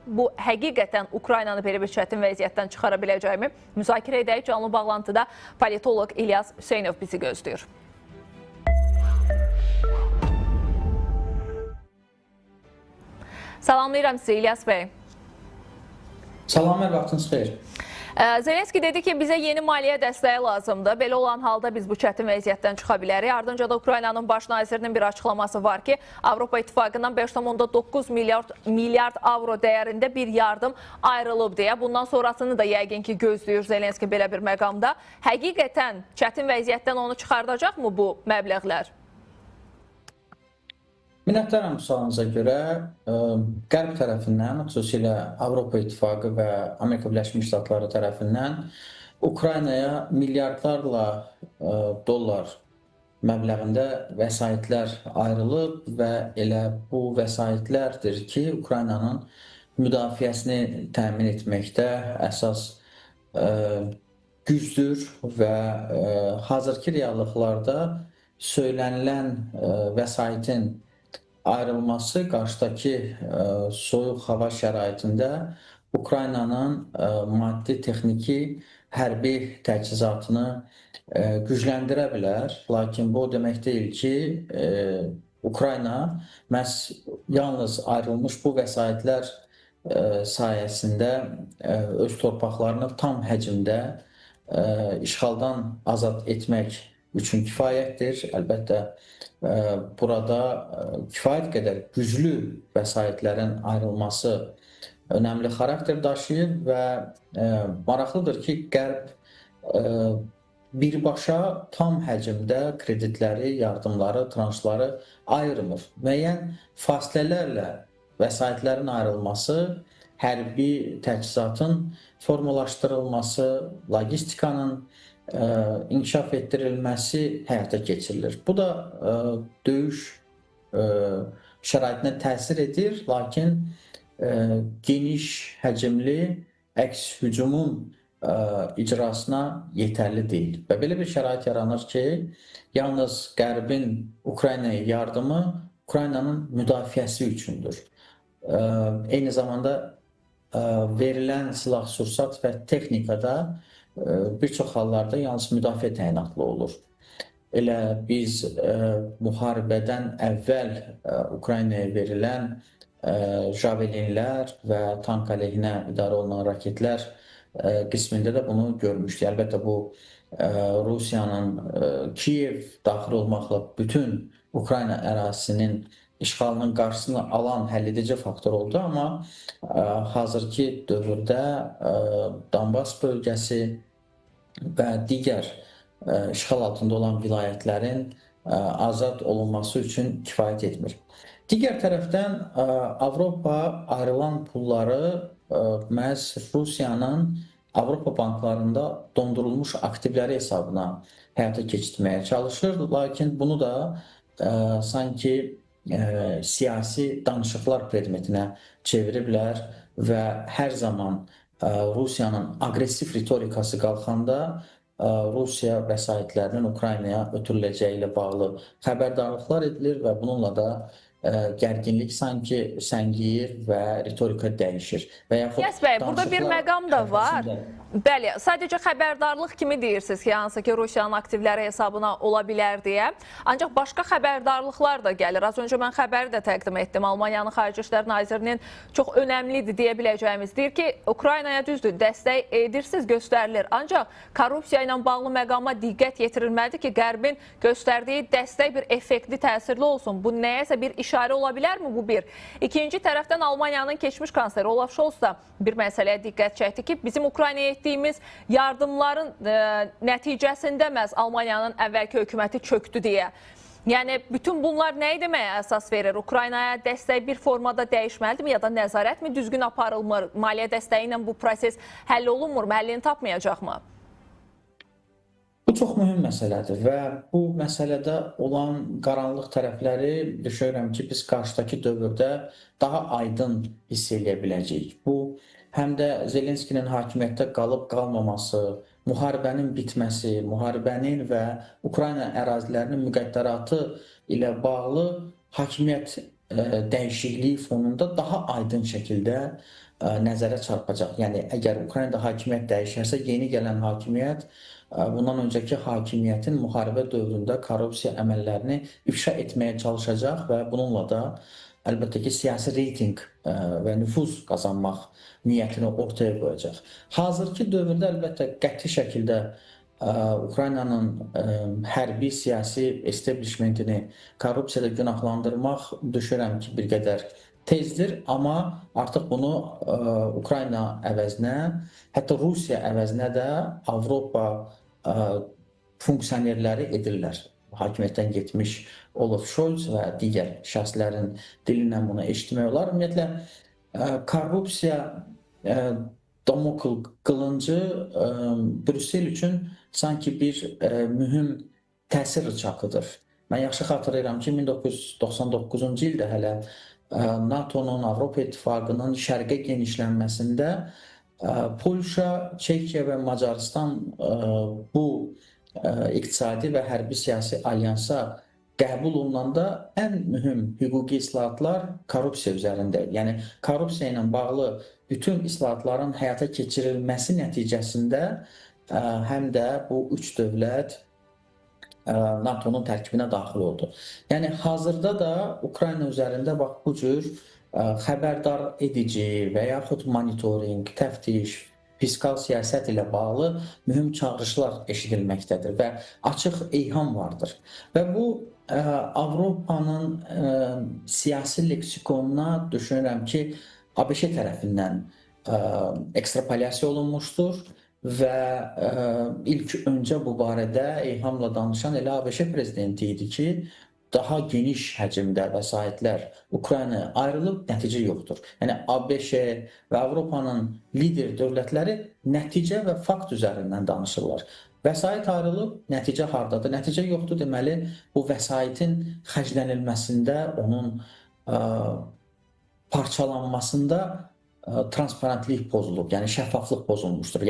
bu həqiqətən Ukraynanı belə bir çətin vəziyyətdən çıxara biləcəkmi? Müzakirə edək. Canlı bağlantıda politoloq İlyas Hüseynov bizi gözləyir. Salamlayıram sizi İlyas bəy. Salamlar, vaxtınız xeyir. Zelenski dedi ki, bizə yeni maliyyə dəstəyi lazımdır. Belə olan halda biz bu çətin vəziyyətdən çıxa bilərik. Ardınca da Ukraynanın baş nazirinin bir açıqlaması var ki, Avropa İttifaqından 5,9 milyard avro dəyərində bir yardım ayrılıb deyə. Bundan sonrasını da yəqin ki, gözləyir Zelenski belə bir məqamda. Həqiqətən çətin vəziyyətdən onu çıxardacaqmı bu məbləğlər? Minnətdaram sualınıza görə. Qərb tərəfindən, xüsusilə Avropa İttifaqı və Amerika Birləşmiş Ştatları tərəfindən Ukraynaya milyardlarla dollar məbləğində vəsaitlər ayrılıb və elə bu vəsaitlərdir ki, Ukraynanın müdafiəsini təmin etməkdə əsas gücdür və hazırki reallıqlarda söylənilən vəsaitin ayrılması qarşıdakı soyuq hava şəraitində Ukraynanın maddi, texniki, hərbi təchizatını gücləndirə bilər. Lakin bu o demək deyil ki, Ukrayna məhz yalnız ayrılmış bu vəsaitlər sayəsində öz torpaqlarını tam həcmdə işğaldan azad etmək üçün kifayətdir. Əlbəttə, burada kifayət qədər güclü vəsaitlərin ayrılması önəmli xarakter daşıyır və maraqlıdır ki, Qərb birbaşa tam həcmdə kreditləri, yardımları, tranşları ayırmır. Müəyyən fasilələrlə vəsaitlərin ayrılması, hərbi təchizatın formalaşdırılması, logistikanın inkişaf etdirilməsi həyata keçirilir. Bu da döyüş şəraitinə təsir edir, lakin geniş həcmli əks hücumun icrasına yetərli deyil. Və belə bir şərait yaranır ki, yalnız Qərbin Ukraynaya yardımı Ukraynanın müdafiəsi üçündür. Eyni zamanda verilən silah-sursat və texnikada bir çox hallarda yalnız müdafiə təyinatlı olur. Elə biz müharibədən əvvəl Ukraynaya verilən javelinlər və tank əleyhinə idarə olunan raketlər qismində də bunu görmüşdük. Əlbəttə, bu Rusiyanın Kiyev daxil olmaqla bütün Ukrayna ərazisinin işğalının qarşısını alan həlledici faktor oldu, amma hazırki dövrdə Donbas bölgəsi və digər işğal altında olan vilayətlərin azad olunması üçün kifayət etmir. Digər tərəfdən Avropa ayrılan pulları məhz Rusiyanın Avropa banklarında dondurulmuş aktivləri hesabına həyata keçirməyə çalışır, lakin bunu da sanki siyasi danışıqlar predmetinə çeviriblər və hər zaman Rusiyanın aqressiv ritorikası qalxanda Rusiya vəsaitlərinin Ukraynaya ötürüləcəyi ilə bağlı xəbərdarlıqlar edilir və bununla da gərginlik sanki səngiyir və ritorika dəyişir. İlyas bəy, burada bir məqam da var. Bəli, sadəcə xəbərdarlıq kimi deyirsiniz ki, hansı ki, Rusiyanın aktivləri hesabına ola bilər deyə. Ancaq başqa xəbərdarlıqlar da gəlir. Az öncə mən xəbəri də təqdim etdim. Almaniyanın Xarici İşlər Nazirinin çox önəmlidir deyə biləcəyimiz. Deyir ki, Ukraynaya düzdür, dəstək edirsiniz, göstərilir. Ancaq korrupsiya ilə bağlı məqama diqqət yetirilməlidir ki, Qərbin göstərdiyi dəstək bir effektli, təsirli olsun. Bu nəyəsə bir işarə ola bilərmi? Bu bir. İkinci tərəfdən Almaniyanın keçmiş kansleri Olaf Scholz da bir məsələyə diqqət çəkdi ki, bizim Ukraynaya etdiyimiz yardımların nəticəsində məhz Almaniyanın əvvəlki hökuməti çöktü deyə. Yəni, bütün bunlar nə deməyə əsas verir? Ukraynaya dəstək bir formada dəyişməlidirmi ya da nəzarət mi düzgün aparılmır? Maliyyə dəstəyi ilə bu proses həll olunmurmu? Həllini tapmayacaqmı? Bu çox mühüm məsələdir və bu məsələdə olan qaranlıq tərəfləri düşünürəm ki, biz qarşıdakı dövrdə daha aydın hiss edə biləcəyik. Bu, həm də Zelenskinin hakimiyyətdə qalıb-qalmaması, müharibənin bitməsi, müharibənin və Ukrayna ərazilərinin müqəddəratı ilə bağlı hakimiyyət dəyişikliyi fonunda daha aydın şəkildə nəzərə çarpacaq. Yəni əgər Ukraynada hakimiyyət dəyişərsə, yeni gələn hakimiyyət bundan öncəki hakimiyyətin müharibə dövründə korrupsiya əməllərini ifşa etməyə çalışacaq və bununla da əlbəttə ki, siyasi reytinq və nüfuz qazanmaq niyyətini ortaya qoyacaq. Hazırki dövrdə əlbəttə qəti şəkildə Ukraynanın hərbi siyasi establishmentini korrupsiyada günahlandırmaq düşünürəm ki, bir qədər tezdir, amma artıq bunu Ukrayna əvəzinə, hətta Rusiya əvəzinə də Avropa funksionerləri edirlər. Hakimiyyətdən getmiş Olaf Scholz və digər şəxslərin dilindən bunu eşitmək olar. Ümumiyyətlə, korrupsiya Damokl qılıncı Brüssel üçün sanki bir mühüm təsir rıçaqıdır. Mən yaxşı xatırlayıram ki, 1999-cu ildə hələ NATO-nun, Avropa İttifaqının şərqə genişlənməsində Polşa, Çekiya və Macarıstan bu iqtisadi və hərbi siyasi alyansa qəbul olunanda ən mühüm hüquqi islahatlar korrupsiya üzərində. Yəni, korrupsiya ilə bağlı bütün islahatların həyata keçirilməsi nəticəsində həm də bu üç dövlət NATO-nun tərkibinə daxil oldu. Yəni, hazırda da Ukrayna üzərində bax, bu cür xəbərdar edici və yaxud monitoring, təftiş, fiskal siyasət ilə bağlı mühüm çağırışlar eşidilməkdədir və açıq eyham vardır. Və bu, Avropanın siyasi leksikonuna düşünürəm ki, ABŞ tərəfindən ekstrapolyasiya olunmuşdur və ilk öncə bu barədə eyhamla danışan elə ABŞ prezidenti idi ki, daha geniş həcmdə vəsaitlər Ukraynaya ayrılıb, nəticə yoxdur. Yəni, ABŞ və Avropanın lider dövlətləri nəticə və fakt üzərindən danışırlar. Vəsait ayrılıb, nəticə hardadır? Nəticə yoxdur deməli, bu vəsaitin xərclənilməsində, onun parçalanmasında transparentlik pozulub, yəni şəffaflıq pozulmuşdur.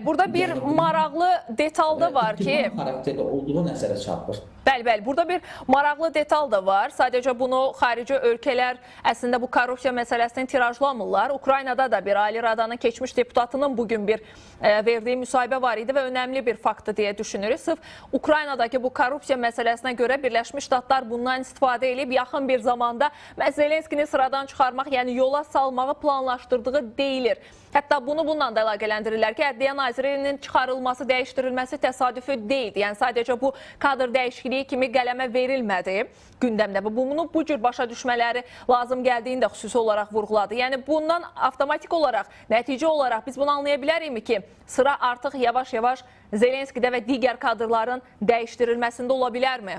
Burada bir maraqlı detal da var ki... xarakterli olduğu nəzərə çarpır. Bəli, burada bir maraqlı detal da var. Sadəcə bunu xarici ölkələr əslində bu korrupsiya məsələsini tirajlamırlar. Ukraynada da bir Ali Radanın keçmiş deputatının bugün bir verdiyi müsahibə var idi və önəmli bir faktdır deyə düşünürük. Sırf Ukraynadakı bu korrupsiya məsələsinə görə Birləşmiş Ştatlar bundan istifadə edib yaxın bir zamanda Zelenskini sıradan çıxarmaq, yəni yola salmağı planlaşdırdığı deyilir. Hətta bunu bununla da əlaqələndirirlər ki, Ədliyyə Nazirinin çıxarılması, dəyişdirilməsi təsadüfi deyildi. Yəni sadəcə bu kadr dəyişikliyi kimi qələmə verilmədi gündəmdə. Bunu bu cür başa düşmələri lazım gəldiyini də xüsusi olaraq vurğuladı. Yəni bundan avtomatik olaraq, nəticə olaraq biz bunu anlaya bilərikmi ki, sıra artıq yavaş-yavaş Zelenskidə və digər kadrların dəyişdirilməsində ola bilərmi?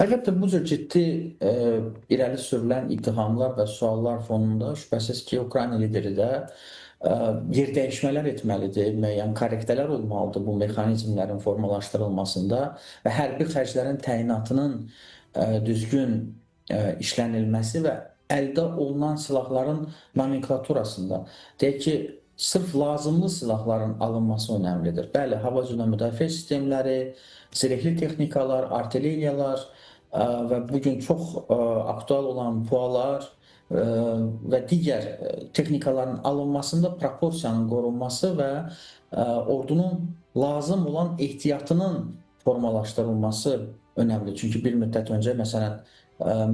Əlbəttə, bu cür ciddi irəli sürülən ittihamlar və suallar fonunda şübhəsiz ki, Ukrayna lideri də yerdəyişmələr etməlidir, müəyyən korrektələr olmalıdır bu mexanizmlərin formalaşdırılmasında və hərbi xərclərin təyinatının düzgün işlənilməsi və əldə olunan silahların nomenklaturasında. Deyək ki, sırf lazımlı silahların alınması önəmlidir. Bəli, hava-cüzə müdafiə sistemləri, zirehli texnikalar, artilleriyalar və bugün çox aktual olan PUA-lar və digər texnikaların alınmasında proporsiyanın qorunması və ordunun lazım olan ehtiyatının formalaşdırılması önəmlidir. Çünki bir müddət öncə, məsələn,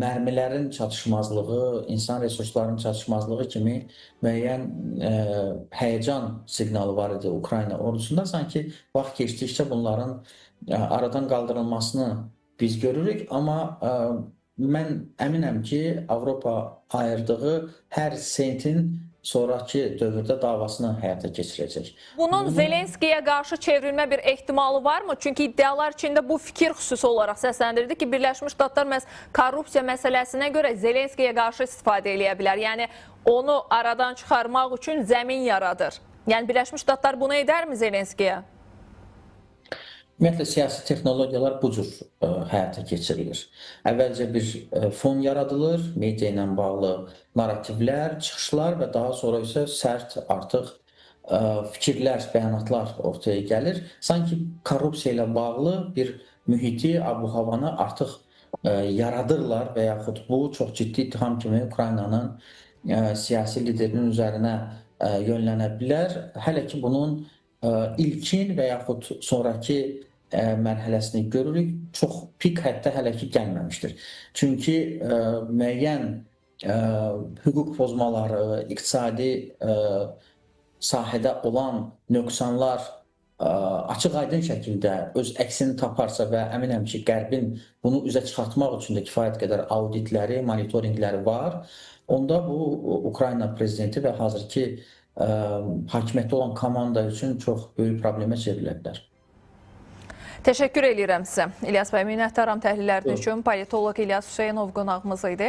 mərmilərin çatışmazlığı, insan resurslarının çatışmazlığı kimi müəyyən həyəcan siqnalı var idi Ukrayna ordusunda. Sanki vaxt keçdikcə bunların aradan qaldırılmasını biz görürük, amma mən əminəm ki, Avropa ayırdığı hər sentin sonraki dövrdə davasını həyata keçirəcək. Bunun Zelenskiyə qarşı çevrilmə bir ehtimalı varmı? Çünki iddialar içində bu fikir xüsusi olaraq səsləndirildi ki, Birləşmiş Ştatlar məhz korrupsiya məsələsinə görə Zelenskiyə qarşı istifadə edə bilər. Yəni, onu aradan çıxarmaq üçün zəmin yaradır. Yəni, Birləşmiş Ştatlar bunu edərmi Zelenskiyə? Ümumiyyətlə, siyasi texnologiyalar bu cür həyata keçirilir. Əvvəlcə bir fon yaradılır, media ilə bağlı narrativlər, çıxışlar və daha sonra isə sərt artıq fikirlər, bəyanatlar ortaya gəlir. Sanki korrupsiya ilə bağlı bir mühiti, abu-havanı artıq yaradırlar və yaxud bu çox ciddi ittiham kimi Ukraynanın siyasi liderinin üzərinə yönlənə bilər. Hələ ki bunun ilkin və yaxud sonrakı mərhələsini görürük. Çox pik həddə hələ ki gəlməmişdir. Çünki müəyyən hüquq pozmaları, iqtisadi sahədə olan nöqsanlar açıq-aydın şəkildə öz əksini taparsa və əminəm ki, Qərbin bunu üzə çıxartmaq üçün də kifayət qədər auditləri, monitorinqləri var, onda bu Ukrayna prezidenti və hazırki hakimiyyətdə olan komanda üçün çox böyük problemə çevrilə bilər. Təşəkkür edirəm sizə. İlyas bəy, minnətdaram təhlilləriniz üçün. Politoloq İlyas Hüseynov qonağımız idi.